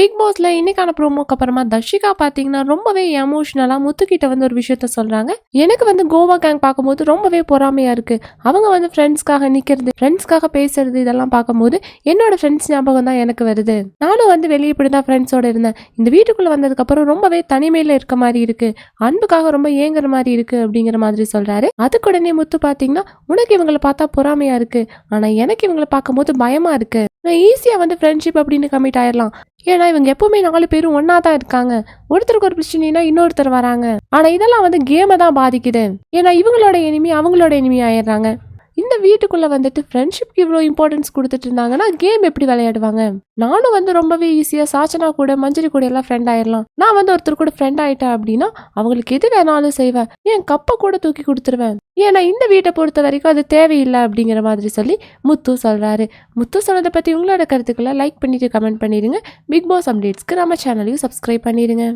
Big பாஸ்ல இன்னைக்கான ப்ரோமோக்கு அப்புறமா தர்ஷிகா பாத்தீங்கன்னா ரொம்பவே எமோஷனலா முத்துக்கிட்ட வந்து ஒரு விஷயத்த சொல்றாங்க. எனக்கு வந்து கோவா கேங் பார்க்கும்போது ரொம்பவே பொறாமையா இருக்கு. அவங்க வந்து ஃப்ரெண்ட்ஸ்க்காக நிக்கிறது, ஃப்ரெண்ட்ஸ்க்காக பேசுறது இதெல்லாம் பார்க்கும்போது என்னோட ஃப்ரெண்ட்ஸ் ஞாபகம் தான் எனக்கு வருது. நானும் வந்து வெளியே இப்படிதான் ஃப்ரெண்ட்ஸோட இருந்தேன். இந்த வீட்டுக்குள்ள வந்ததுக்கு அப்புறம் ரொம்பவே தனிமையில இருக்க மாதிரி இருக்கு. அன்புக்காக ரொம்ப ஏங்குற மாதிரி இருக்கு அப்படிங்கிற மாதிரி சொல்றாரு. அதுக்குடனே முத்து பாத்தீங்கன்னா உனக்கு இவங்களை பார்த்தா பொறாமையா இருக்கு, ஆனா எனக்கு இவங்களை பார்க்கும்போது பயமா இருக்கு. நான் ஈஸியா வந்து ஃப்ரெண்ட்ஷிப் அப்படின்னு கமிட் ஆயிடலாம். ஏன்னா இவங்க எப்பவுமே 4 பேரும் ஒன்னா தான் இருக்காங்க. ஒருத்தருக்கு ஒரு பிரச்சனைனா இன்னொருத்தர் வராங்க. ஆனா இதெல்லாம் வந்து கேமை தான் பாதிக்குது. ஏன்னா இவங்களோட எனிமி அவங்களோட எனிமி ஆயிடுறாங்க. இந்த வீட்டுக்குள்ள வந்துட்டு ஃப்ரெண்ட்ஷிப்க்கு இவ்வளோ இம்பார்ட்டன்ஸ் கொடுத்துட்டு இருந்தாங்கன்னா கேம் எப்படி விளையாடுவாங்க? நானும் வந்து ரொம்பவே ஈஸியா சாச்சனா கூட மஞ்சரி கூட எல்லாம் ஃப்ரெண்ட் ஆயிடலாம். நான் வந்து ஒருத்தர் கூட ஃப்ரெண்ட் ஆயிட்டேன் அப்படின்னா அவங்களுக்கு எது வேணாலும் செய்வேன். என் கப்பை கூட தூக்கி கொடுத்துருவேன். ஏன்னா இந்த வீட்டை பொறுத்த வரைக்கும் அது தேவையில்லை அப்படிங்கிற மாதிரி சொல்லி முத்து சொல்றாரு. முத்து சொன்னதை பத்தி உங்களோட கருத்துக்களை லைக் பண்ணிட்டு கமெண்ட் பண்ணிடுங்க. பிக் பாஸ் அப்டேட்ஸ்க்கு நம்ம சேனலையும் சப்ஸ்கிரைப் பண்ணிடுங்க.